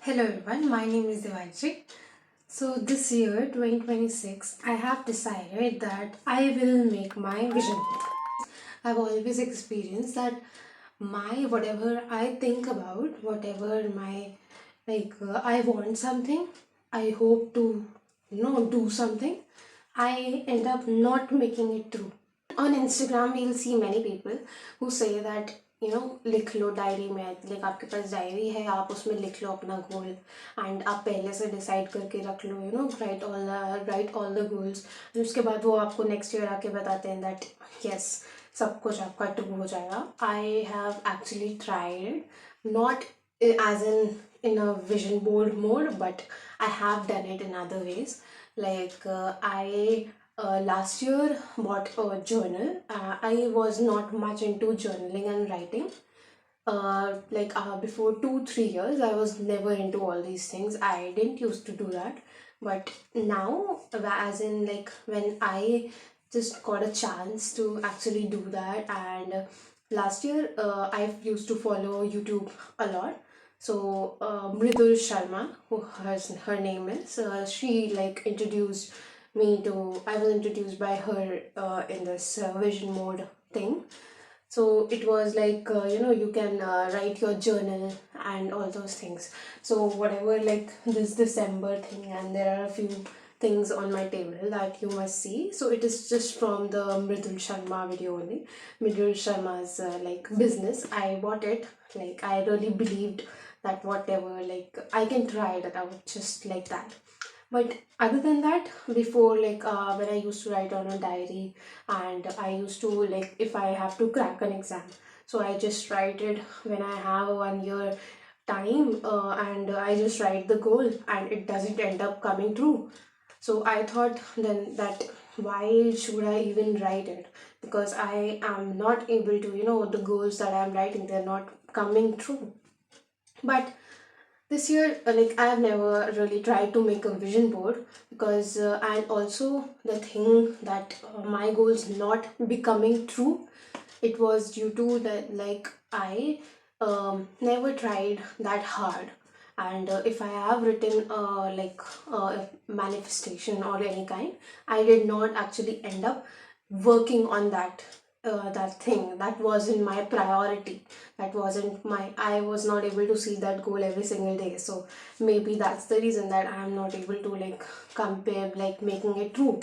Hello everyone, my name is Devanshi. So this year 2026 I have decided that I will make my vision board. I've always experienced that my whatever I think about, whatever my I want something, I hope to do something, I end up not making it through. On Instagram we'll see many people who say that लिख लो diary में, like आपके पास diary है, आप उसमें लिख लो अपना goal and आप पहले से डिसाइड करके रख लो, राइट ऑल द गोल्स। उसके बाद वो आपको नेक्स्ट ईयर आके बताते हैं दैट यस सब कुछ आपका ट्रू हो जाएगा। I have actually tried not as in a vision board mode, but I have done it in other ways. I last year bought a journal. I was not much into journaling and writing. Before 2 3 years I was never into all these things. I didn't used to do that, but now, as in like when I just got a chance to actually do that, and last year I used to follow YouTube a lot. So Mridul Sharma, who her name is, she like introduced me to. I was introduced by her in this vision mode thing. So it was like you can write your journal and all those things. So whatever, like this December thing, and there are a few things on my table that you must see. So it is just from the Mridul Sharma video only. Mridul Sharma's business, I bought it. Like I really believed that whatever, like I can try it out just like that. But other than that, before, when I used to write on a diary, and I used to, like, if I have to crack an exam, so I just write it when I have a 1 year time, and I just write the goal and it doesn't end up coming true. So I thought then that why should I even write it? Because I am not able to, the goals that I'm writing, they're not coming true. But this year, I have never really tried to make a vision board, because and also the thing that my goals not becoming true, it was due to that, like I never tried that hard. And if I have written manifestation or any kind, I did not actually end up working on that thing. That wasn't my priority. That wasn't my, I was not able to see that goal every single day. So maybe that's the reason that I am not able to like compare, like making it true.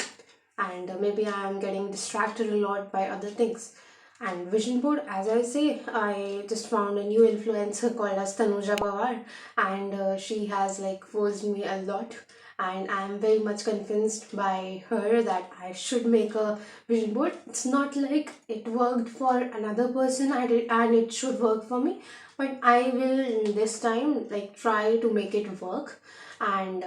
And maybe I am getting distracted a lot by other things. And vision board, as I say, I just found a new influencer called as Tanuja Pawar, and she has like forced me a lot. And I'm very much convinced by her that I should make a vision board. It's not like it worked for another person, I did, and it should work for me, but I will this time like try to make it work. And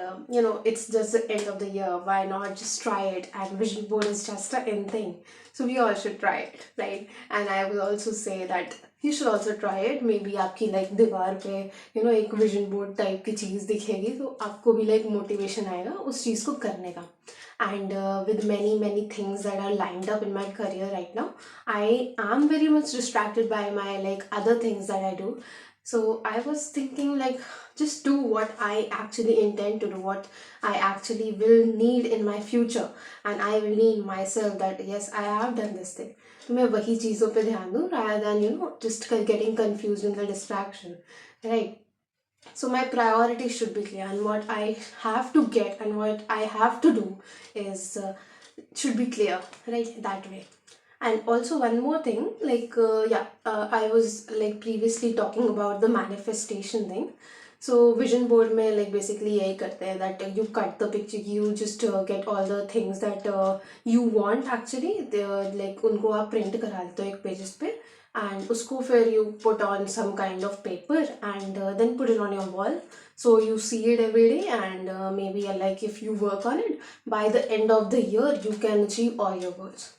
it's just the end of the year, why not just try it? And vision board is just a in thing, so we all should try it, right? And I will also say that you should also try it. Maybe आपकी like दीवार पे एक vision board type की चीज़ दिखेगी, तो आपको भी like motivation आएगा उस चीज़ को करने का. And with many things that are lined up in my career right now, I am very much distracted by my like other things that I do. So I was thinking, like, just do what I actually intend to do, what I actually will need in my future, and I will need myself that yes, I have done this thing. तो मैं वही चीज़ों पे ध्यान दूँ rather than just getting confused in the distraction, right? So my priority should be clear, and what I have to get and what I have to do is should be clear, right? That way. And also one more thing, I was like previously talking about the manifestation thing. So vision board में like basically यही करते हैं that you cut the picture, you just get all the things that you want actually, like उनको आप print करा देते हो एक pages पे, and उसको फिर you put on some kind of paper, and then put it on your wall, so you see it every day. And maybe like if you work on it, by the end of the year you can achieve all your goals,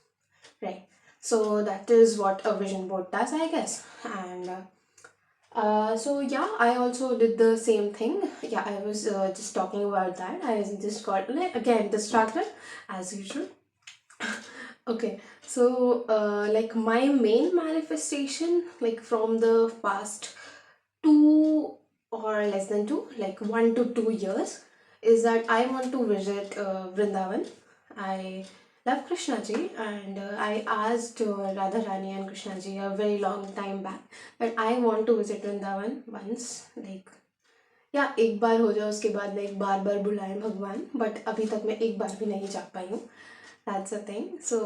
right? So that is what a vision board does, I guess. And so yeah, I also did the same thing. Yeah, I was just talking about that. I just got like, again distracted as usual. Okay, so like my main manifestation, like from the past 2 or less than 2, like 1 to 2 years, is that I want to visit Vrindavan. I love Krishna ji, and I asked Radharani and Krishna ji a very long time back that I want to visit Vrindavan once. Like, या एक बार हो जाए उसके बाद like बार बार बुलाएं भगवान, but अभी तक मैं एक बार भी नहीं जा पाई हूँ. That's a thing. सो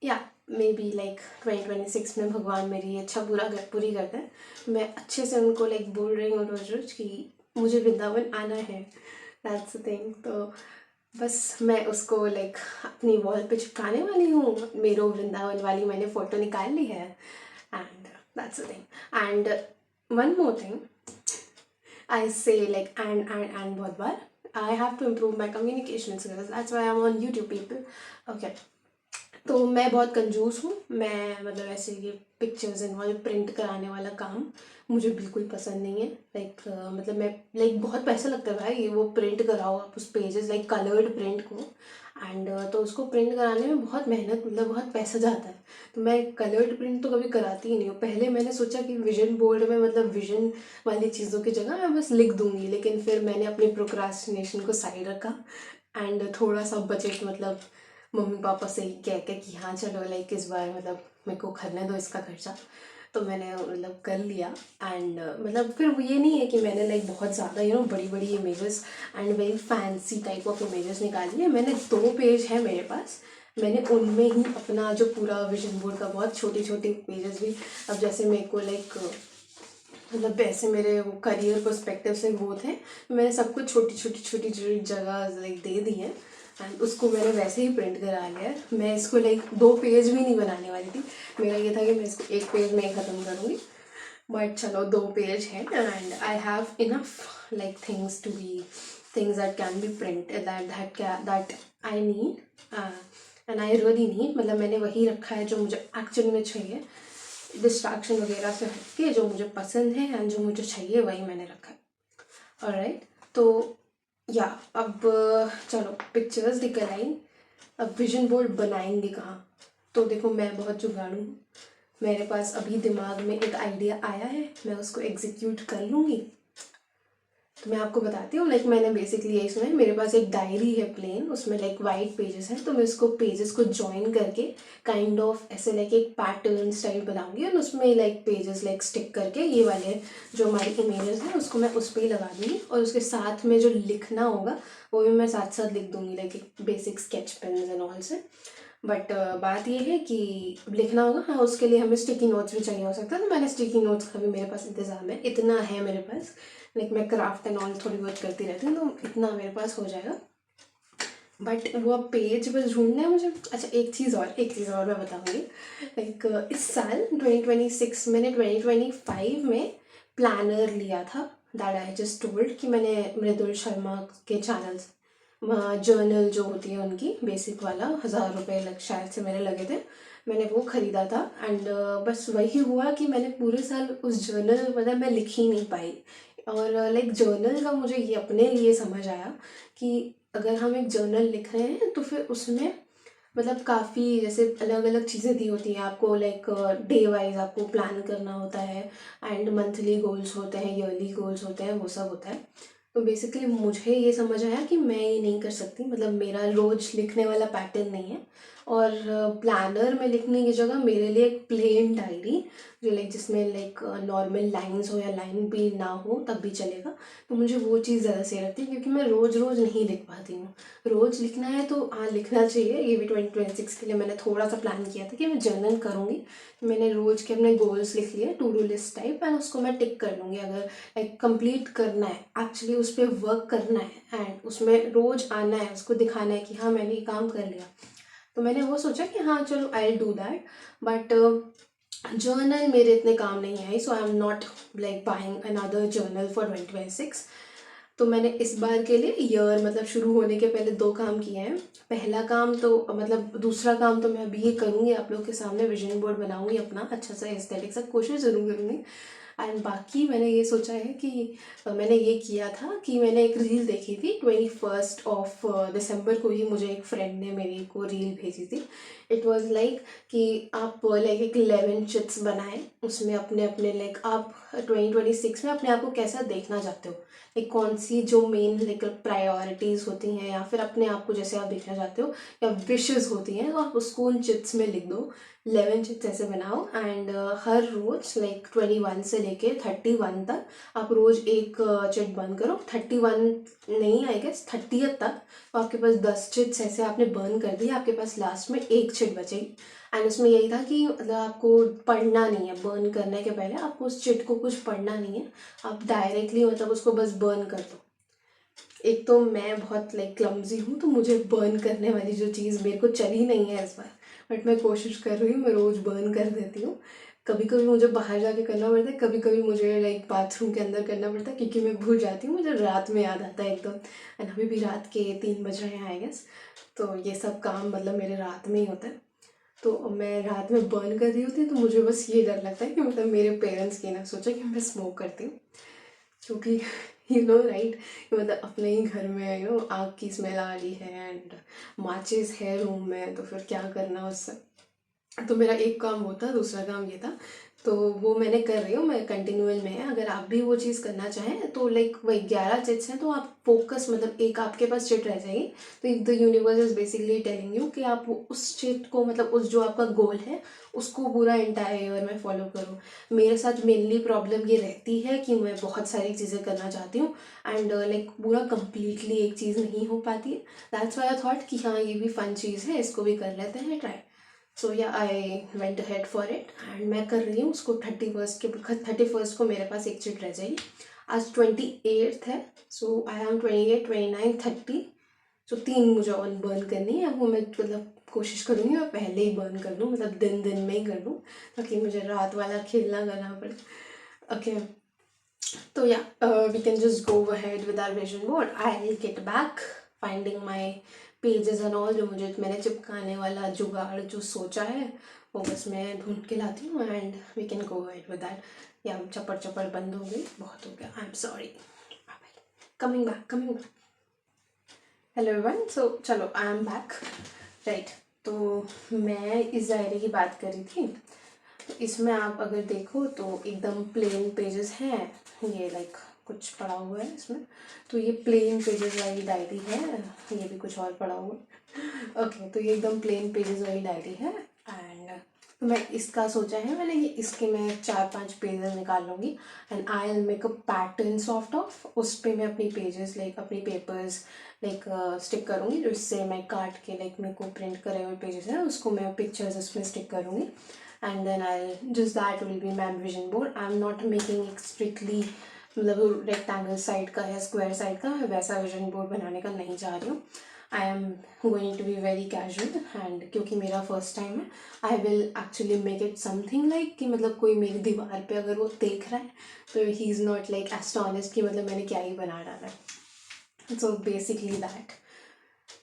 या मे बी लाइक 2026 में भगवान मेरी इच्छा पूरी करते हैं. मैं अच्छे से उनको लाइक बोल रही हूँ रोज रोज कि मुझे वृंदावन आना है. That's a thing. तो बस मैं उसको लाइक अपनी वॉल पे चिपकाने वाली हूँ. मेरो वृंदावन वाली मैंने फ़ोटो निकाल ली है. And that's a thing. And one more thing, I say like and बहुत बार. I have to improve my communication skills. That's why I'm on YouTube, people. Okay. तो मैं बहुत कंजूस हूँ. मैं मतलब ऐसे ये पिक्चर्स इन्वॉल्व प्रिंट कराने वाला काम मुझे बिल्कुल पसंद नहीं है. लाइक मतलब मैं लाइक बहुत पैसा लगता है भाई. ये वो प्रिंट कराओ आप उस पेजेस लाइक कलर्ड प्रिंट को. एंड तो उसको प्रिंट कराने में बहुत मेहनत मतलब बहुत पैसा जाता है. तो मैं कलर्ड प्रिंट तो कभी कराती ही नहीं हूँ. पहले मैंने सोचा कि विजन बोर्ड में मतलब विजन वाली चीज़ों की जगह मैं बस लिख दूँगी, लेकिन फिर मैंने अपनी प्रोक्रास्टिनेशन को साइड रखा. एंड थोड़ा सा बजट मतलब मम्मी पापा से ही कह के कि हाँ चलो लाइक इस बार मतलब मेरे को करने दो इसका खर्चा. तो मैंने मतलब कर लिया. एंड मतलब फिर वो ये नहीं है कि मैंने लाइक बहुत ज़्यादा बड़ी बड़ी images and very fancy type of images निकाली है. मैंने 2 पेज है मेरे पास. मैंने उनमें ही अपना जो पूरा विजन बोर्ड का बहुत छोटे छोटे पेजेस भी, अब जैसे मेरे को लाइक मतलब ऐसे मेरे वो करियर पर्सपेक्टिव से वो थे, मैंने सब कुछ छोटी छोटी छोटी छोटी जगह लाइक दे दी है. एंड उसको मैंने वैसे ही प्रिंट करा लिया है. मैं इसको लाइक 2 पेज भी नहीं बनाने वाली थी. मेरा ये था कि मैं इसको 1 पेज में ही ख़त्म करूँगी. बट चलो 2 पेज है. And I have enough like things to be things that can be print that I need and I really need. मतलब मैंने वही रखा है जो मुझे एक्चुअली में चाहिए. डिस्ट्रैक्शन वगैरह से हटके जो मुझे पसंद है एंड जो मुझे चाहिए वही मैंने रखा है. ऑलराइट. तो या अब चलो पिक्चर्स निकल आई. अब विजन बोर्ड बनाएंगे कहाँ? तो देखो मैं बहुत जुगाड़ू हूँ. मेरे पास अभी दिमाग में एक आइडिया आया है, मैं उसको एग्जीक्यूट कर लूँगी. तो मैं आपको बताती हूँ. लाइक मैंने बेसिकली इसमें मेरे पास एक डायरी है प्लेन, उसमें लाइक वाइट पेजेस हैं. तो मैं उसको पेजेस को जॉइन करके काइंड ऑफ ऐसे लाइक एक पैटर्न स्टाइल बनाऊंगी. और उसमें लाइक पेजेस लाइक स्टिक करके ये वाले जो हमारी इमेजेस हैं उसको मैं उस पर ही लगा दूँगी. और उसके साथ में जो लिखना होगा वो भी मैं साथ साथ लिख दूँगी लाइक एक basic sketch pens and all से. बट बात ये है कि लिखना होगा. हाँ, उसके लिए हमें स्टिकी नोट्स भी चाहिए हो सकता है. तो मैंने स्टिकी नोट्स का भी मेरे पास इंतज़ाम है. इतना है मेरे पास. लाइक मैं क्राफ्ट एंड ऑल थोड़ी बहुत करती रहती हूँ, तो इतना मेरे पास हो जाएगा. बट वो अब पेज बस ढूंढना है मुझे. अच्छा एक चीज़ और मैं बताऊँगी. लाइक इस साल 2026 मैंने 2025 में प्लानर लिया था. दैट आई जस्ट टोल्ड कि मैंने मृदुल शर्मा के चैनल जर्नल जो होती है उनकी बेसिक वाला 1000 रुपये लग शायद से मेरे लगे थे. मैंने वो ख़रीदा था. एंड बस वही हुआ कि मैंने पूरे साल उस जर्नल मतलब मैं लिख ही नहीं पाई. और लाइक जर्नल का मुझे ये अपने लिए समझ आया कि अगर हम एक जर्नल लिख रहे हैं तो फिर उसमें मतलब काफ़ी जैसे अलग अलग चीज़ें दी होती हैं आपको. लाइक डे वाइज आपको प्लान करना होता है एंड मंथली गोल्स होते हैं, ईयरली गोल्स होते हैं, वो सब होता है. तो बेसिकली मुझे ये समझ आया कि मैं ये नहीं कर सकती. मतलब मेरा रोज लिखने वाला पैटर्न नहीं है. और प्लानर में लिखने की जगह मेरे लिए एक प्लेन डायरी जो लाइक जिसमें लाइक नॉर्मल लाइंस हो या लाइन भी ना हो तब भी चलेगा. तो मुझे वो चीज़ ज़्यादा सही लगती है क्योंकि मैं रोज़ रोज़ नहीं लिख पाती हूँ. रोज़ लिखना है तो हाँ लिखना चाहिए. ये भी 2026 के लिए मैंने थोड़ा सा प्लान किया था कि मैं जर्नल करूँगी. मैंने रोज़ के अपने गोल्स लिख लिए to do list type and उसको मैं टिक कर लूँगी. अगर लाइक कंप्लीट करना है, एक्चुअली उस पर वर्क करना है एंड उसमें रोज़ आना है, उसको दिखाना है कि हाँ मैंने ये काम कर लिया. तो मैंने वो सोचा कि हाँ चलो I will do that. But journal मेरे इतने काम नहीं आई. So I am not like buying another journal for 2026. तो मैंने इस बार के लिए ईयर मतलब शुरू होने के पहले 2 काम किए हैं. पहला काम तो मतलब दूसरा काम तो मैं अभी ही करूँगी आप लोग के सामने. विजन बोर्ड बनाऊँगी अपना अच्छा सा एस्थेटिक सा, कोशिश ज़रूर करूँगी. एंड बाकी मैंने ये सोचा है कि मैंने ये किया था कि मैंने एक रील देखी थी 21 दिसंबर को ही मुझे एक फ्रेंड ने मेरी को रील भेजी थी। इट वाज लाइक कि आप लाइक एक 11 चिट्स बनाएं, उसमें अपने अपने लाइक आप 2026 में अपने आप को कैसा देखना चाहते हो, लाइक कौन सी जो मेन लाइक प्रायोरिटीज़ होती हैं या फिर अपने आप को जैसे आप देखना चाहते हो या विशेस होती हैं, तो आप उसको उन चिट्स में लिख दो। 11 चिट्स ऐसे बनाओ एंड हर रोज़ लाइक 21 से लेके 31 तक आप रोज़ एक चिट बर्न करो। 31 नहीं, आई गेस 30th तक तो आपके पास 10 चिट्स ऐसे आपने बर्न कर दी, आपके पास लास्ट में एक चिट बचेगी। एंड उसमें यही था कि मतलब आपको पढ़ना नहीं है, बर्न करने के पहले आपको उस चिट को कुछ पढ़ना नहीं है, आप डायरेक्टली मतलब उसको बस बर्न कर दो। एक तो मैं बहुत लाइक क्लमजी हूँ, तो मुझे बर्न करने वाली जो चीज़ मेरे को चली नहीं है इस बार, बट मैं कोशिश कर रही हूँ, मैं रोज़ बर्न कर देती हूँ। कभी कभी मुझे बाहर जाके करना पड़ता है, कभी कभी मुझे लाइक बाथरूम के अंदर करना पड़ता है, क्योंकि मैं भूल जाती हूँ, मुझे रात में याद आता है एकदम। एंड अभी भी रात के 3 बज रहे हैं आई गेस, तो ये सब काम मतलब मेरे रात में ही होता है। तो मैं रात में बर्न कर रही होती तो मुझे बस ये डर लगता है कि मतलब मेरे पेरेंट्स की ना सोचे कि मैं स्मोक करती हूँ, क्योंकि यू नो राइट, मतलब अपने ही घर में आग की स्मेल आ रही है एंड माचिस है रूम में, तो फिर क्या करना उससे। तो मेरा एक काम वो था, दूसरा काम ये था, तो वो मैंने कर रही हूँ, मैं कंटिन्यूअल में है। अगर आप भी वो चीज़ करना चाहें तो लाइक वही 11 चिट्स हैं, तो आप फोकस मतलब एक आपके पास चिट रह जाएगी, तो the universe is basically telling you कि आप उस चिट को मतलब उस जो आपका गोल है उसको पूरा एंटायर ईयर में फॉलो करो। मेरे साथ मेनली प्रॉब्लम ये रहती है कि मैं बहुत सारी चीज़ें करना चाहती हूँ एंड लाइक पूरा कम्प्लीटली एक चीज़ नहीं हो पाती है। दैट्स वाई आई थॉट कि हाँ ये भी फन चीज़ है, इसको भी कर लेते हैं ट्राई। सो या I went head for it and मैं कर रही हूँ उसको। 31 को मेरे पास एक चिट रह जाएगी। आज 28 है, सो आई एम 28, 29, 30, सो 3 मुझे ऑन बर्न करनी है। वो मैं मतलब कोशिश करूँगी मैं पहले ही बर्न कर दूँ, मतलब दिन दिन में ही कर दूँ, ताकि मुझे रात वाला खेलना करना पड़े। ओके, तो yeah we can just go ahead with our vision board. I will get back finding my pages and all, जो मुझे मैंने चिपकाने वाला जुगाड़ जो सोचा है वो बस मैं ढूंढ के लाती हूँ and we can go ahead with that. या चपड़ चपड़ बंद हो गई, बहुत हो गया, I am sorry. Coming back, coming back. Hello everyone, so चलो आई एम बैक, राइट। तो मैं इस डायरी की बात कर रही थी, तो इसमें आप अगर देखो तो एकदम प्लेन पेजेस हैं, ये लाइक कुछ पड़ा हुआ है इसमें, तो ये प्लेन पेजेस वाली डायरी है, ये भी कुछ और पड़ा हुआ है। ओके, तो ये एकदम प्लेन पेजेस वाली डायरी है एंड मैं इसका सोचा है मैंने, ये इसके मैं 4-5 पेजेस निकाल लूँगी and I will make a pattern soft of, उस पर मैं अपनी पेजेस लाइक अपनी पेपर्स लाइक स्टिक करूँगी, जो इससे मैं काट के लाइक मेरे को प्रिंट करे हुए पेजेस हैं उसको मैं पिक्चर्स उसमें स्टिक करूँगी and then I just that will be my vision board. I am not making एक स्ट्रिक्टली मतलब रेक्टेंगल साइड का या स्क्वायर साइड का, मैं वैसा विजन बोर्ड बनाने का नहीं चाह रही हूँ। I am going to be very casual and क्योंकि मेरा फर्स्ट टाइम है, I will actually make it something like कि मतलब कोई मेरी दीवार पे अगर वो देख रहा है तो he is not like astonished कि मतलब मैंने क्या ही बना डाला है। सो बेसिकली दैट,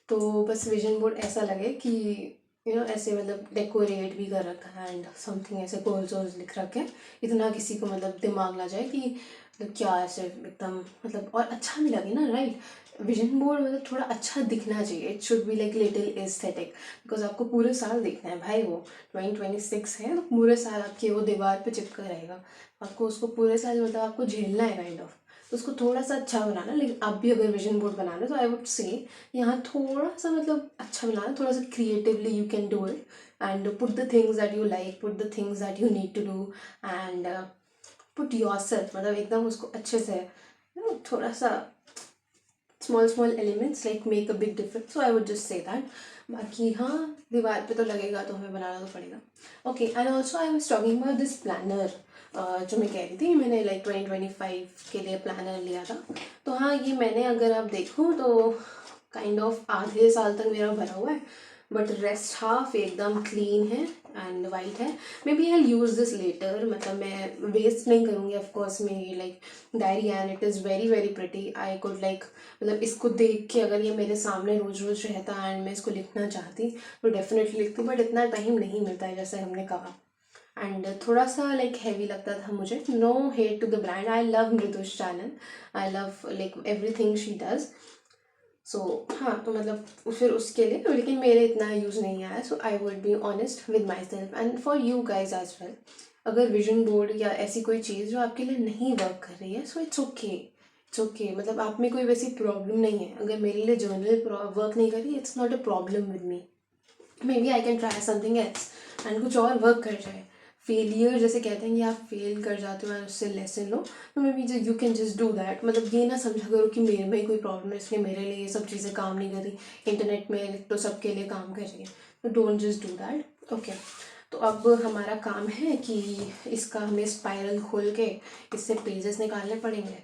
तो बस विजन बोर्ड ऐसा लगे कि ऐसे मतलब डेकोरेट भी कर रखा है एंड समथिंग ऐसे गोल्स वोल्स लिख रखे हैं, इतना किसी को मतलब दिमाग ना जाए कि मतलब क्या ऐसे एकदम मतलब, और अच्छा भी लगे ना, राइट। विजन बोर्ड मतलब थोड़ा अच्छा दिखना चाहिए, it should be like little aesthetic, because आपको पूरे साल देखना है भाई, वो 2026 है तो पूरे साल आपके वो दीवार पे चिपका रहेगा, आपको उसको पूरे साल मतलब आपको झेलना है काइंड ऑफ, तो उसको थोड़ा सा अच्छा बनाना। लेकिन आप भी अगर विजन बोर्ड बनाना तो आई वुड से यहाँ थोड़ा सा मतलब अच्छा बनाना, थोड़ा सा creatively you can do it and put the things that you like, put the things that you need to do and put yourself, मतलब एकदम उसको अच्छे से थोड़ा सा small small elements like make a big difference, so I would just say that. बाकी हाँ, दीवार पे तो लगेगा तो हमें बनाना तो पड़ेगा। Okay, and also I was talking about this planner, जो मैं कह रही थी मैंने लाइक 2025 के लिए प्लानर लिया था। तो हाँ, ये मैंने अगर आप देखो तो काइंड ऑफ आधे साल तक मेरा भरा हुआ है, बट रेस्ट हाफ एकदम क्लीन है एंड वाइट है। Maybe I use this letter, मतलब मैं वेस्ट नहीं करूँगी ऑफकोर्स मेरी like diary and it is very very pretty. I could like मतलब इसको देख के अगर ये मेरे सामने रोज़ रोज़ रहता एंड मैं इसको लिखना चाहती तो डेफिनेटली लिखती, बट इतना टाइम नहीं मिलता है जैसे हमने कहा। एंड थोड़ा सा लाइक हैवी लगता था मुझे. No hate to the brand, I love Mridush channel, I love like everything she does. So हाँ, तो मतलब फिर उसके लिए, लेकिन मेरे इतना यूज़ नहीं आया. So I would be honest with myself and for you guys as well. अगर विजन बोर्ड या ऐसी कोई चीज़ जो आपके लिए नहीं वर्क कर रही है, so it's okay, it's okay. मतलब आप में कोई वैसी प्रॉब्लम नहीं है. अगर मेरे लिए जर्नल वर्क नहीं कर रही, it's not a problem with me. Maybe I can try something else and कुछ और वर्क कर जाए. फेलियर जैसे कहते हैं कि आप फेल कर जाते हो एंड उससे लेसन लो, तो may be you can just do that. मतलब ये ना समझा करो कि मेरे में ही कोई प्रॉब्लम है इसलिए मेरे लिए ये सब चीज़ें काम नहीं कर रही, इंटरनेट में तो सबके लिए काम कर रही है. तो don't just do that. Okay, तो अब हमारा काम है कि इसका हमें स्पाइरल खोल के इससे पेजेस निकालने पड़ेंगे.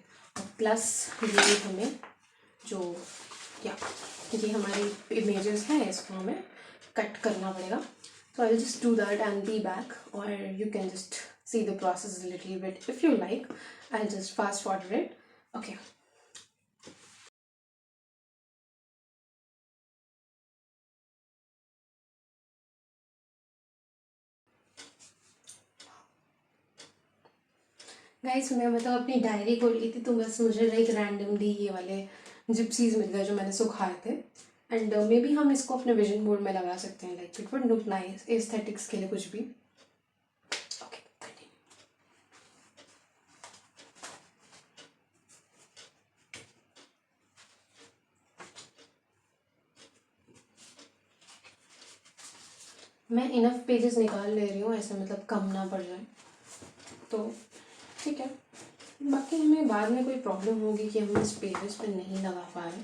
प्लस ये हमें जो या ये हमारी इमेजेस हैं इसको हमें कट करना पड़ेगा. So I'll just do that and be back, or you can just see the process a little bit if you like. I'll just fast forward it. Okay. Guys, मैं मतलब अपनी डायरी खोल ली थी तो बस मुझे लाइक रैंडमली ये वाले जिप्सीज मिल गए जो मैंने सुखाए थे. एंड मे बी हम इसको अपने विजन बोर्ड में लगा सकते हैं. Like it would look nice aesthetics के लिए कुछ भी. ओके, मैं इनफ पेजेस निकाल ले रही हूँ ऐसे, मतलब कम ना पड़ जाए तो ठीक है. बाकी हमें बाद में कोई प्रॉब्लम होगी कि हम इस पेजेस पे नहीं लगा पा रहे,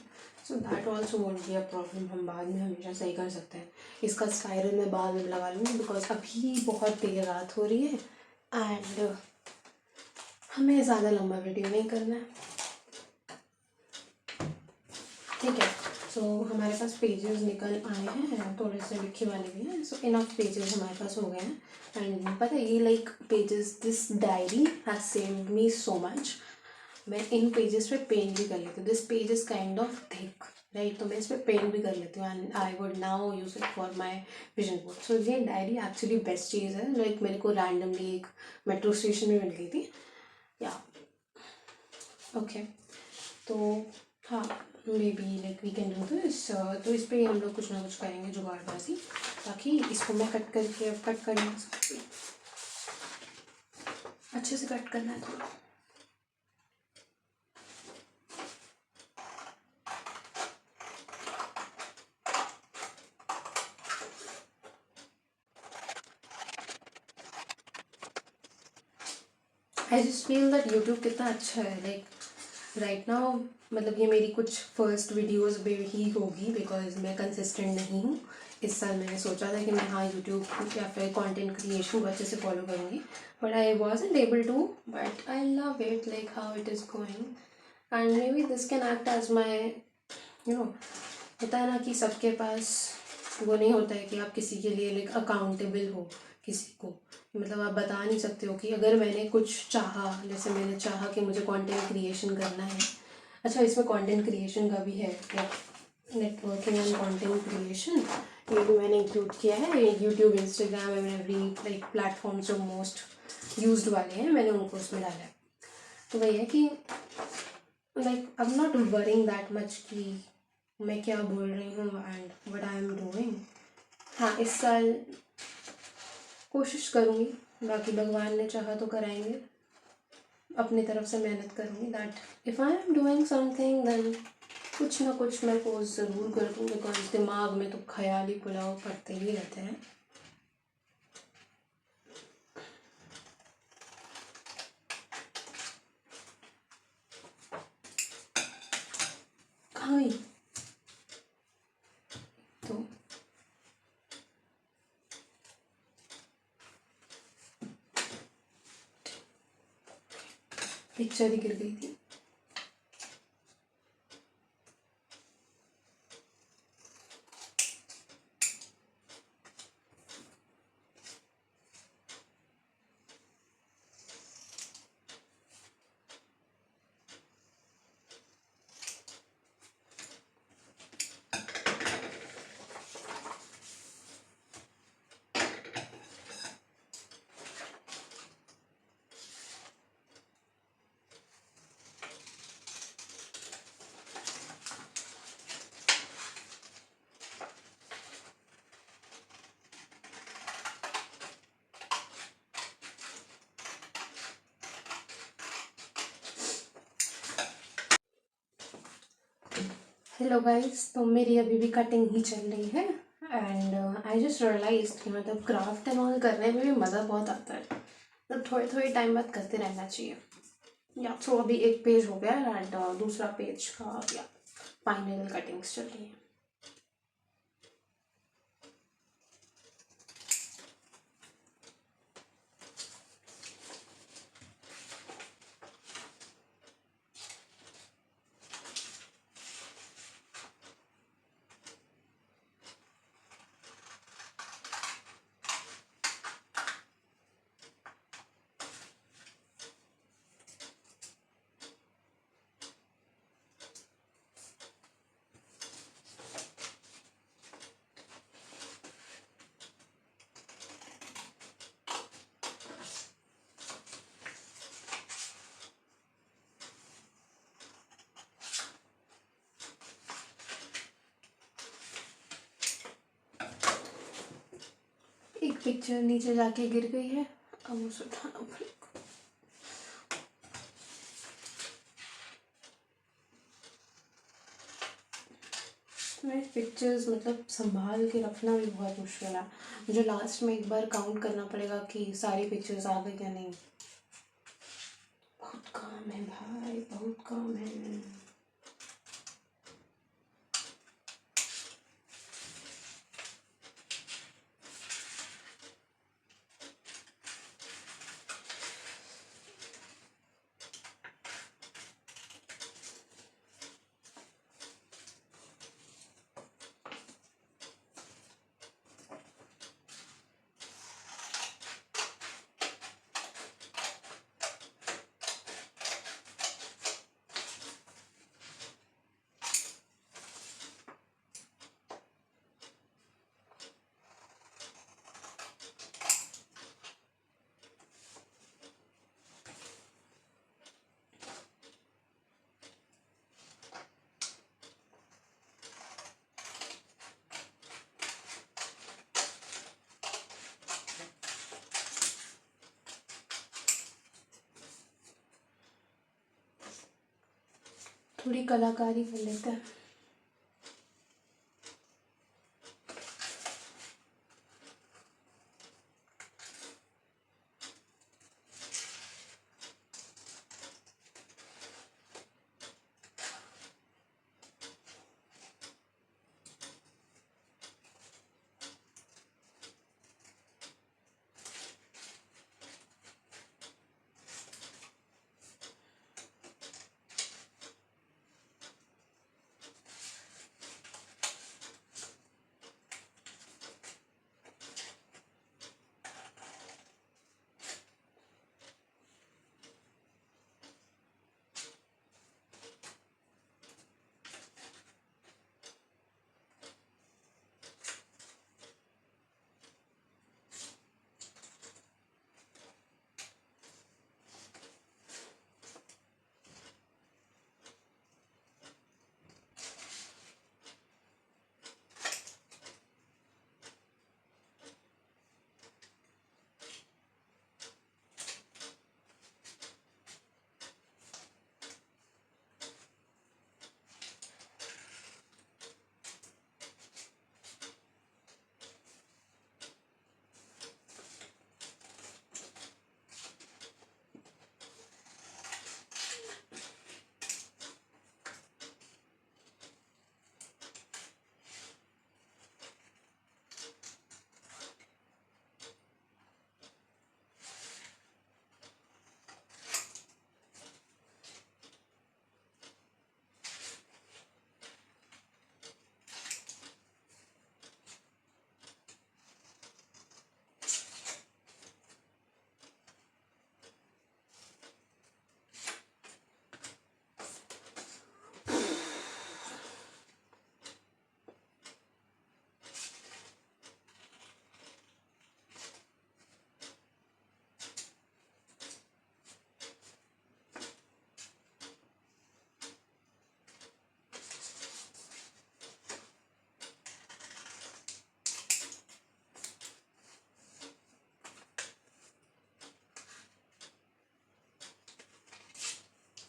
so that also won't be a problem. हम बाद में हमेशा सही कर सकते हैं. इसका स्पाइरल मैं बाद में लगा लूँगी बिकॉज अभी बहुत देर रात हो रही है एंड हमें ज़्यादा लंबा वीडियो नहीं करना है. ठीक है. सो हमारे पास पेजेस निकल आए हैं, थोड़े से लिखे वाले भी हैं. सो इनफ पेजेस हमारे पास हो गए हैं. एंड पता है ये like pages, this diary has saved me so much. मैं इन पेजेस पे पेंट भी कर लेती हूँ. This page is kind of thick, right. तो मैं इस पर पेंट भी कर लेती हूँ and I would now use it for my vision board. So ये डायरी एक्चुअली बेस्ट चीज़ है. लाइक मेरे को रैंडमली एक मेट्रो स्टेशन में मिल गई थी. या ओके, तो हाँ, maybe like we can do this. तो इस पर हम लोग कुछ ना कुछ करेंगे जुगाड़बाजी, ताकि इसको मैं कट करके अब कट करना अच्छे से कट करना है थोड़ा. I just feel that YouTube कितना अच्छा है. लाइक राइट नाउ मतलब ये मेरी कुछ फर्स्ट वीडियोस में ही होगी बिकॉज मैं कंसिस्टेंट नहीं हूँ. इस साल मैंने सोचा था कि मैं हाँ यूट्यूब या फिर कंटेंट क्रिएशन को अच्छे से फॉलो करूँगी, but I wasn't able to. But I love it like how it is going and maybe this can act as my you know. होता है ना कि सबके पास वो नहीं होता है कि आप किसी के लिए लाइक अकाउंटेबल हो किसी को. मतलब आप बता नहीं सकते हो कि अगर मैंने कुछ चाहा, जैसे मैंने चाहा कि मुझे कंटेंट क्रिएशन करना है. अच्छा, इसमें कंटेंट क्रिएशन का भी है, नेटवर्किंग एंड कंटेंट क्रिएशन, ये भी मैंने इंक्लूड किया है. YouTube, Instagram and every like platform जो मोस्ट यूज्ड वाले हैं मैंने उनको उसमें डाला है. तो वही है कि like I am not worrying that much कि मैं क्या बोल रही हूँ and what I am doing. हाँ, इस साल कोशिश करूँगी, बाकी भगवान ने चाहा तो कराएंगे. अपनी तरफ से मेहनत करूँगी that if I am doing something then कुछ ना कुछ मैं पोस्ट ज़रूर कर दूँ. बिकॉज दिमाग में तो ख्याली पुलाव पड़ते ही रहते हैं. कहाँ गई? तो पिक्चर ही गिर गई थी. हेलो गाइस, तो मेरी अभी भी कटिंग ही चल रही है। एंड आई जस्ट रियलाइज कि मतलब क्राफ्ट एंड ऑल करने में भी मज़ा बहुत आता है। तो थोड़े थोड़े टाइम बाद करते रहना चाहिए। या तो अभी एक पेज हो गया एंड दूसरा पेज का या फाइनल कटिंग्स चल रही है। एक पिक्चर नीचे जाके गिर गई है, अब उसे उठाना पड़ेगा। मेरे पिक्चर्स मतलब संभाल के रखना भी बहुत मुश्किल है। मुझे लास्ट में एक बार काउंट करना पड़ेगा कि सारी पिक्चर्स आ गई या नहीं। बहुत काम है भाई, बहुत काम है। थोड़ी कलाकारी कर लेते हैं।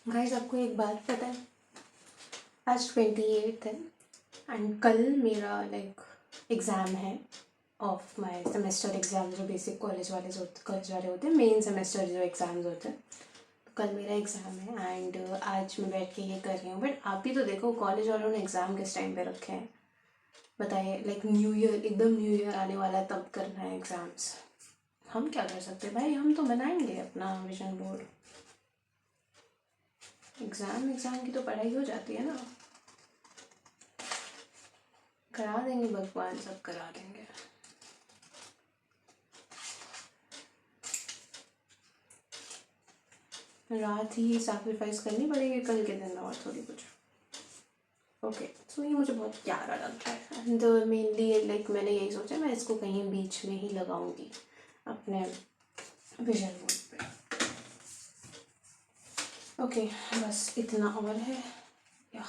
गाइस, आपको एक बात पता है, आज 28th है एंड कल मेरा लाइक एग्ज़ाम है ऑफ माय सेमेस्टर एग्ज़ाम, जो बेसिक कॉलेज वाले होते हैं, मेन सेमेस्टर जो एग्ज़ाम्स होते हैं। तो कल मेरा एग्ज़ाम है एंड आज मैं बैठ के ये कर रही हूँ। बट आप ही तो देखो, कॉलेज वालों ने एग्ज़ाम किस टाइम पे रखे हैं बताइए? लाइक न्यू ईयर, एकदम न्यू ईयर आने वाला है तब करना है एग्ज़ाम्स। हम क्या कर सकते हैं भाई, हम तो बनाएंगे अपना विजन बोर्ड। एग्ज़ाम की तो पढ़ाई हो जाती है ना, करा देंगे भगवान, सब करा देंगे। रात ही सैक्रिफाइस करनी पड़ेगी कल के दिन और थोड़ी कुछ। ओके, सो ये मुझे बहुत प्यारा लग रहा है एंड मेनली लाइक मैंने यही सोचा मैं इसको कहीं बीच में ही लगाऊंगी अपने विजन बोर्ड पे। ओके, बस इतना और है या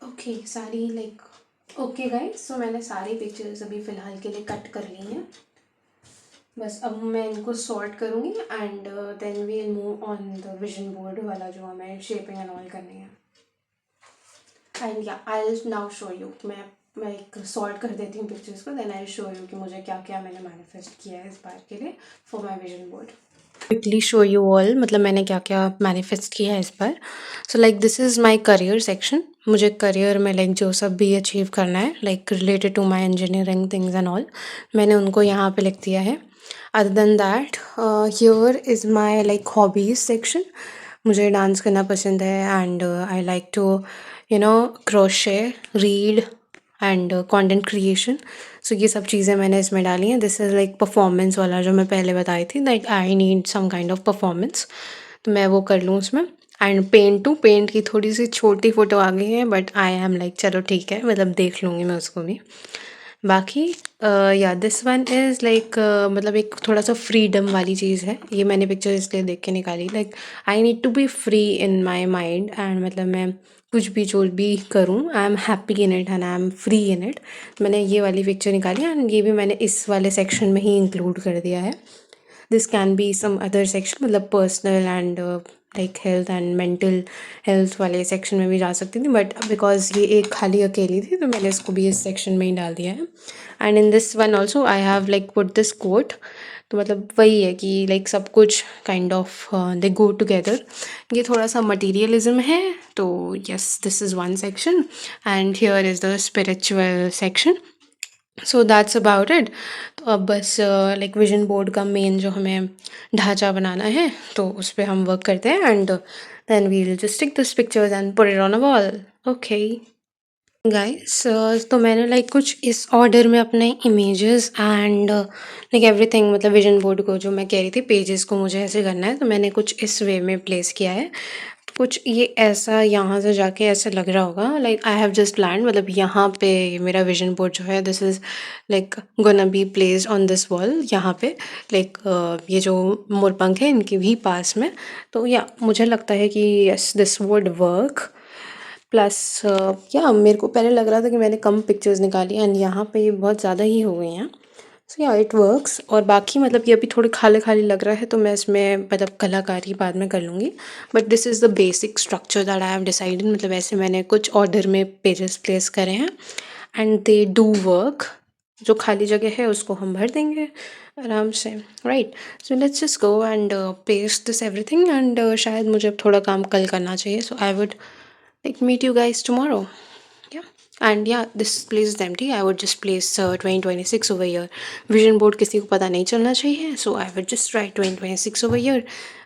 ओके सारी लाइक ओके गाइस, सो मैंने सारी पिक्चर्स अभी फ़िलहाल के लिए कट कर ली हैं। बस अब मैं इनको सॉर्ट करूँगी and then we'll move on the vision board वाला जो हमें शेपिंग एंड ऑल करनी है। And yeah I will now show you, मैं एक सॉर्ट कर देती हूँ पिक्चर्स को, then I will show you कि मुझे क्या क्या मैंने मैनिफेस्ट किया है इस बार के लिए for my vision board. Quickly show you all, मतलब मैंने क्या क्या मैनिफेस्ट किया है इस बार। So like this is my career section. मुझे करियर में लाइक जो सब भी अचीव करना है like related to my engineering things and all, मैंने उनको यहाँ पे लिख दिया है। Other than that here is my like hobbies section. मुझे डांस करना पसंद है and I like to crochet, read and content creation. So ये सब चीज़ें मैंने इसमें डाली हैं। दिस इज़ लाइक परफॉर्मेंस वाला जो मैं पहले बताई थी, like I need some kind of performance, तो मैं वो कर लूँ उसमें। एंड पेंट की थोड़ी सी छोटी फ़ोटो आ गई है, बट आई एम लाइक चलो ठीक है, मतलब देख लूँगी मैं उसको भी। बाकी या दिस वन इज़ लाइक मतलब एक थोड़ा सा फ्रीडम वाली चीज़ है। ये मैंने पिक्चर इसलिए देख के निकाली, like I need to be free in my mind, and मतलब मैं कुछ भी जो भी करूँ, I am happy in it and I am free in it. मैंने ये वाली पिक्चर निकाली एंड ये भी मैंने इस वाले सेक्शन में ही इंक्लूड कर दिया है। This can be some other section, मतलब personal and like health and mental health वाले सेक्शन में भी जा सकती थी, बट बिकॉज ये एक खाली अकेली थी तो मैंने इसको भी इस सेक्शन में ही डाल दिया है। And in this one also I have like put this quote. तो मतलब वही है कि लाइक सब कुछ kind of they go together. ये थोड़ा सा मटीरियलिज्म है, तो yes this is one section and here is the spiritual section. So that's about it. तो अब बस लाइक विजन बोर्ड का मेन जो हमें ढांचा बनाना है तो उस पर हम वर्क करते हैं, and then we will just tick this pictures and put it on a wall. Okay guys, तो मैंने लाइक कुछ इस ऑर्डर में अपने इमेजेस एंड लाइक एवरीथिंग, मतलब विजन बोर्ड को जो मैं कह रही थी पेजेस को मुझे ऐसे करना है, तो मैंने कुछ इस वे में प्लेस किया है। कुछ ये ऐसा यहाँ से जाके ऐसे लग रहा होगा like I have just plan, मतलब यहाँ पे मेरा विजन बोर्ड जो है this is like gonna be placed on this wall. यहाँ पे लाइक ये जो मोरपंख है इनके भी पास में। तो या मुझे लगता है कि yes this would work. Plus या मेरे को पहले लग रहा था कि मैंने कम पिक्चर्स निकाली एंड यहाँ पे ये बहुत ज़्यादा ही हो गई हैं। सो या इट वर्क्स। और बाकी मतलब ये अभी थोड़े खाली खाली लग रहा है तो मैं इसमें मतलब कलाकारी बाद में कर लूँगी, but this is the basic structure that I have decided. मतलब ऐसे मैंने कुछ ऑर्डर में पेजेस प्लेस करे हैं एंड दे डू वर्क। जो खाली जगह है उसको हम भर देंगे आराम से, right. So let's just go and paste this everything, and शायद मुझे अब थोड़ा काम कल करना चाहिए, so I would like meet you guys tomorrow. Yeah. And yeah, this place is empty. I would just place 2026 over here. Vision board किसी को पता नहीं चलना चाहिए, so I would just write 2026 over here.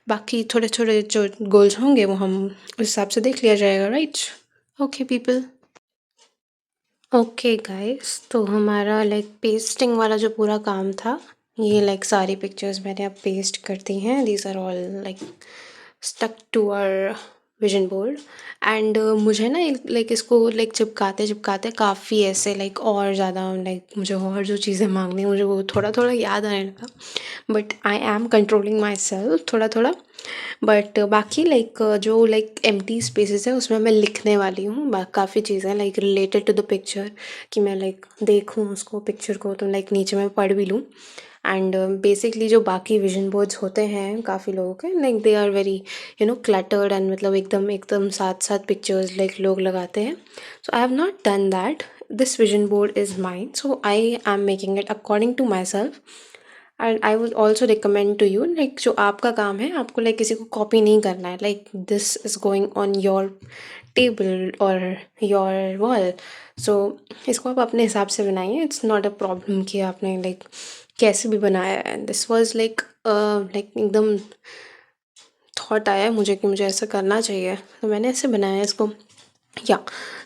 बाकी थोड़े थोड़े जो गोल्स होंगे वो हम उस हिसाब से देख लिया जाएगा, right. Okay people. Okay guys, तो हमारा लाइक पेस्टिंग वाला जो पूरा काम था, ये लाइक सारी पिक्चर्स मैंने अब पेस्ट कर दी हैं। These are all like stuck to our vision board. And मुझे ना लाइक इसको लाइक चिपकाते चिपकाते काफ़ी ऐसे लाइक और ज़्यादा लाइक मुझे और जो चीज़ें मांगनी मुझे वो थोड़ा थोड़ा याद आने लगा, but I am controlling my self थोड़ा थोड़ा। बट बाकी लाइक जो लाइक एम्प्टी स्पेसेस है उसमें मैं लिखने वाली हूँ काफ़ी चीज़ें like related to the picture, कि मैं लाइक देखूँ उसको पिक्चर को तो लाइक नीचे मैं पढ़ भी लूँ। एंड बेसिकली जो बाकी विजन बोर्ड्स होते हैं काफ़ी लोगों के like they are very cluttered and मतलब एकदम एकदम साथ साथ पिक्चर्स लाइक लोग लगाते हैं। So I have not done that. This vision board is mine, so I am making it according to myself. And I would also recommend to you like जो आपका काम है आपको लाइक किसी को कॉपी नहीं करना है, like this is going on your table और योर वॉल। सो इसको आप अपने हिसाब से बनाइए, इट्स नॉट अ प्रॉब्लम कि आपने लाइक कैसे भी बनाया है। दिस वॉज लाइक लाइक एकदम थॉट आया है मुझे कि मुझे ऐसा करना चाहिए तो मैंने ऐसे बनाया है इसको। या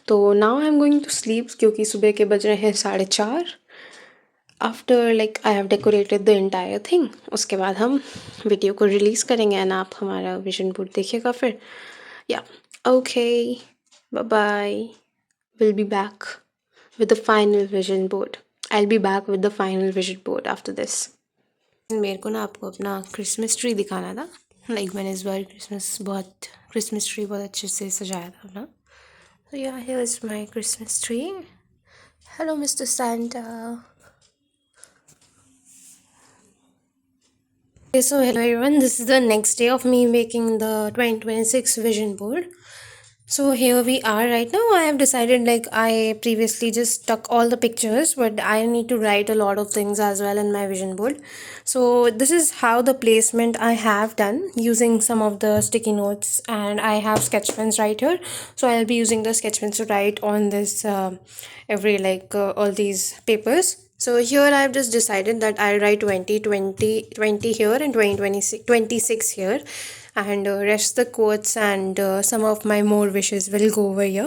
तो now I am going to sleep क्योंकि सुबह के बज रहे हैं 4:30। After like I have decorated the entire thing, उसके बाद हम वीडियो को रिलीज़ करेंगे एंड आप हमारा विजन बोर्ड देखिएगा फिर। Yeah okay, bye bye. Will be back with the final vision board. I will be back with the final vision board after this. मेरे को ना आपको अपना क्रिसमस ट्री दिखाना था, लाइक मैंने इस बार क्रिसमस ट्री बहुत अच्छे से सजाया था अपना। तो या here is my Christmas tree. Hello mister Santa. Okay, so hello everyone, this is the next day of me making the 2026 vision board. So here we are right now. I have decided, like I previously just stuck all the pictures, but I need to write a lot of things as well in my vision board. So this is how the placement I have done using some of the sticky notes, and I have sketch pens right here. So I'll be using the sketch pens to write on this every all these papers. So here I've just decided that I'll write 20 here and 26 here, and rest the quotes and some of my more wishes will go over here.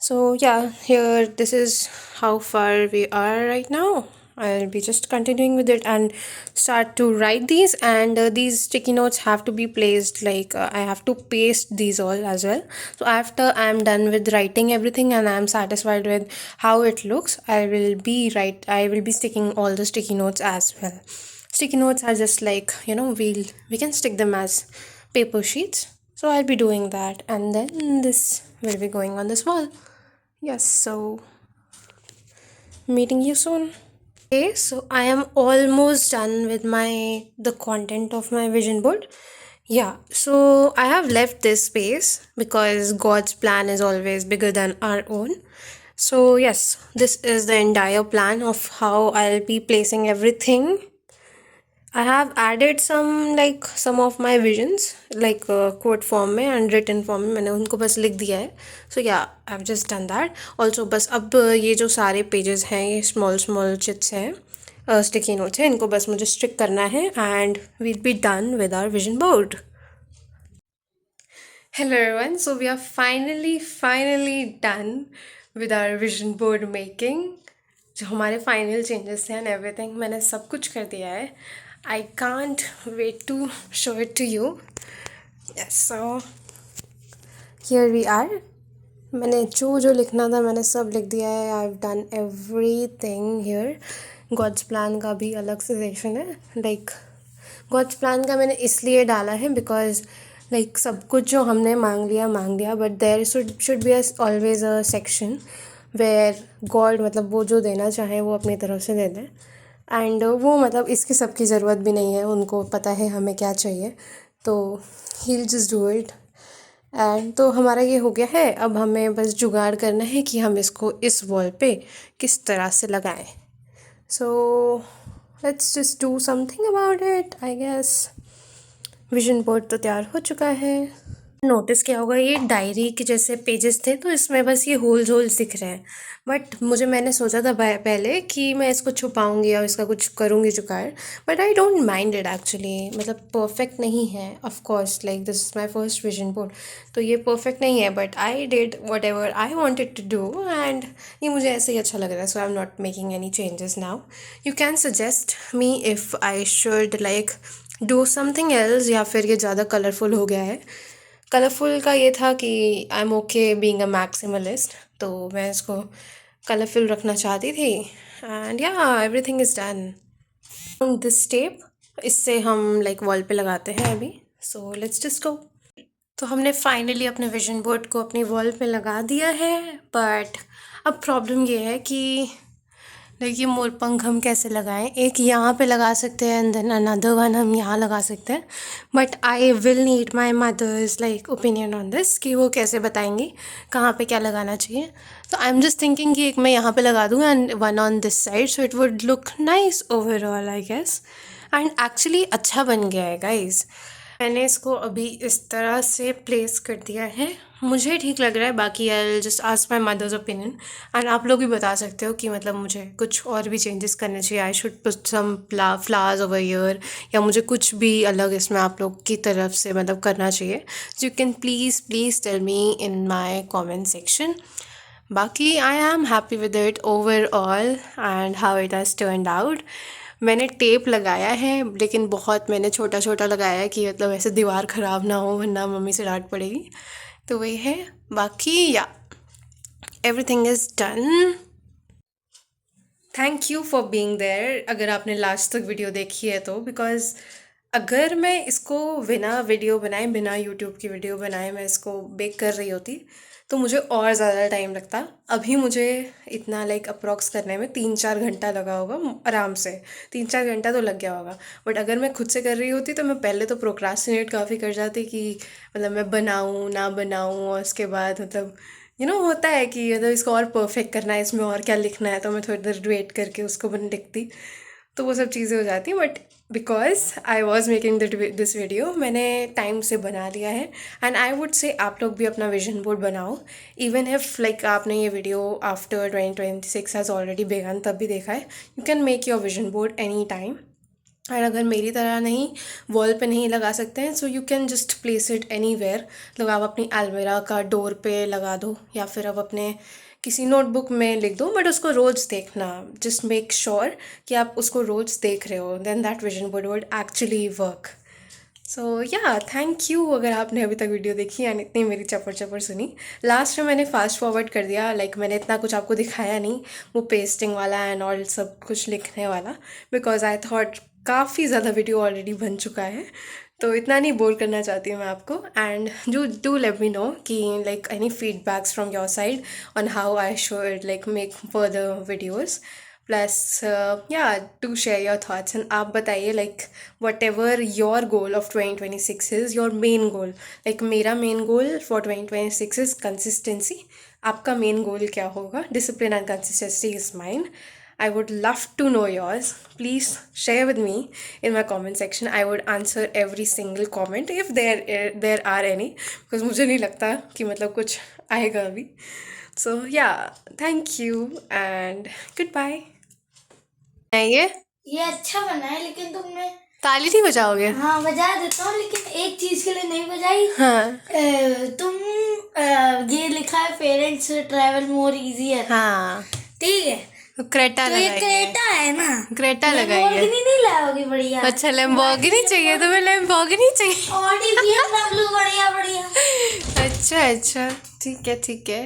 So yeah, here this is how far we are right now. I'll be just continuing with it and start to write these. And these sticky notes have to be placed like I have to paste these all as well. So after I'm done with writing everything and I'm satisfied with how it looks, I will be sticking all the sticky notes as well. Sticky notes are just like, we can stick them as paper sheets. So I'll be doing that, and then this will be going on this wall. Yes, so meeting you soon. Okay, so I am almost done with the content of my vision board. Yeah, so I have left this space because God's plan is always bigger than our own. So yes, this is the entire plan of how I'll be placing everything. I have added some of my visions like quote form में and written form में मैंने उनको बस लिख दिया है. So yeah, I've just done that. Also बस अब ये जो सारे pages हैं ये small chits हैं sticky notes हैं, इनको बस मुझे stick करना है and we'll be done with our vision board. Hello everyone, so we are finally done with our vision board making. जो हमारे फाइनल चेंजेस हैं एंड एवरीथिंग मैंने सब कुछ कर दिया है. I can't wait to show it to you. Yes, so here we are. मैंने जो लिखना था मैंने सब लिख दिया है. I have done everything here. God's plan का भी अलग से सेक्शन है. लाइक गॉड्स प्लान का मैंने इसलिए डाला है बिकॉज लाइक सब कुछ जो हमने मांग लिया but there should be always a section where God मतलब वो जो देना चाहे वो अपनी तरफ से दे दें. एंड वो मतलब इसकी सबकी ज़रूरत भी नहीं है, उनको पता है हमें क्या चाहिए, तो he will just do it. And तो हमारा ये हो गया है. अब हमें बस जुगाड़ करना है कि हम इसको इस वॉल पे किस तरह से लगाएं. So let's just do something about it. I guess vision board तो तैयार हो चुका है. नोटिस किया होगा ये डायरी के जैसे पेजेस थे तो इसमें बस ये होल्स दिख रहे हैं. बट मैंने सोचा था पहले कि मैं इसको छुपाऊंगी और इसका कुछ करूंगी जुगाड़. But I don't mind it actually. मतलब परफेक्ट नहीं है of course, like this is my first vision board, तो ये परफेक्ट नहीं है. But I did whatever I wanted to do and ये मुझे ऐसे ही अच्छा लग रहा है. So I am not making any changes now. You can suggest me if I should like do something else या फिर ये ज़्यादा कलरफुल हो गया है. कलरफुल का ये था कि I am okay being a maximalist, तो मैं इसको कलरफुल रखना चाहती थी. एंड या everything is done. This tape इससे हम लाइक वॉल पे लगाते हैं अभी. सो लेट्स जस्ट गो. तो हमने फाइनली अपने विजन बोर्ड को अपनी वॉल पे लगा दिया है. बट अब प्रॉब्लम ये है कि लाइक ये मोर पंख हम कैसे लगाएं. एक यहाँ पे लगा सकते हैं एंड देन अनदर वन हम यहाँ लगा सकते हैं. But I will need my mother's like opinion on this कि वो कैसे बताएंगी कहाँ पे क्या लगाना चाहिए. तो आई एम जस्ट थिंकिंग कि एक मैं यहाँ पे लगा दूँ and one on this side, so it would look nice overall I guess. And actually अच्छा बन गया है गाइज. मैंने इसको अभी इस तरह से प्लेस कर दिया है. मुझे ठीक लग रहा है. बाकी I just ask my mother's opinion. And आप लोग भी बता सकते हो कि मतलब मुझे कुछ और भी चेंजेस करने चाहिए. I should put some flowers over here या मुझे कुछ भी अलग इसमें आप लोग की तरफ से मतलब करना चाहिए. So you can please tell me in my comment section. बाकी I am happy with it overall and how it has turned out. मैंने टेप लगाया है लेकिन बहुत मैंने छोटा लगाया है कि मतलब ऐसे दीवार ख़राब ना हो वरना मम्मी से डांट पड़ेगी. तो वही है. बाकी yeah everything is done. Thank you for being there अगर आपने लास्ट तक वीडियो देखी है तो. बिकॉज अगर मैं इसको बिना वीडियो बनाए बिना यूट्यूब की वीडियो बनाए मैं इसको बेक कर रही होती तो मुझे और ज़्यादा टाइम लगता. अभी मुझे इतना लाइक अप्रॉक्स करने में 3-4 घंटा लगा होगा आराम से. 3-4 घंटा तो लग गया होगा. बट अगर मैं खुद से कर रही होती तो मैं पहले तो प्रोक्रास्टिनेट काफ़ी कर जाती कि मतलब मैं बनाऊँ ना बनाऊँ और उसके बाद मतलब होता है कि मतलब इसको और परफेक्ट करना है, इसमें और क्या लिखना है, तो मैं थोड़ी देर वेट करके उसको बन लिखती. तो वो सब चीज़ें हो जाती. But because I was making this video मैंने टाइम से बना लिया है. एंड आई वुड से आप लोग भी अपना विजन बोर्ड बनाओ. इवन इफ लाइक आपने ये वीडियो आफ्टर 2026 हैज़ ऑलरेडी बेगन तब भी देखा है. You can make your vision board any time. और अगर मेरी तरह नहीं वॉल पे नहीं लगा सकते हैं so you can just place it anywhere. मतलब आप अपनी अलमीरा का डोर पे लगा दो या फिर आप अपने किसी नोटबुक में लिख दो, बट उसको रोज़ देखना। जस्ट मेक श्योर कि आप उसको रोज़ देख रहे हो, then that vision board would actually work. So yeah thank you अगर आपने अभी तक वीडियो देखी एंड इतनी मेरी चपर चपर सुनी। लास्ट में मैंने फास्ट फॉरवर्ड कर दिया, लाइक मैंने इतना कुछ आपको दिखाया नहीं, वो पेस्टिंग वाला एंड ऑल सब कुछ लिखने वाला, बिकॉज आई थॉट काफ़ी ज़्यादा वीडियो ऑलरेडी बन चुका है, तो इतना नहीं बोर करना चाहती हूँ मैं आपको। And do let me know कि like any feedbacks from your side on how I should like make further videos. Plus yeah do share your thoughts and आप बताइए like whatever your goal of 2026 is, your main goal. Like मेरा main goal for 2026 is consistency. आपका main goal क्या होगा? Discipline and consistency is mine. I would love to know yours. Please share with me in my comment section. I would answer every single comment if there are any, because मुझे नहीं लगता कि मतलब कुछ आएगा अभी. So yeah, thank you and goodbye. ये अच्छा बना है, लेकिन तुमने ताली नहीं बजाओगे? हाँ बजा देता हूँ, लेकिन एक चीज के लिए नहीं बजाई। हाँ तुम ये लिखा है पेरेंट्स ट्रैवल मोर इजियर। हाँ, ठीक है, क्रेटा तो ये लगाइए। क्रेटा है ना, क्रेटा लगाइए। लैम्बोर्गिनी नहीं लाओगी? बढ़िया। अच्छा लैम्बोर्गिनी चाहिए तुम्हें? लैम्बोर्गिनी चाहिए? ऑडी BMW बढ़िया बढ़िया। अच्छा अच्छा, ठीक है ठीक है।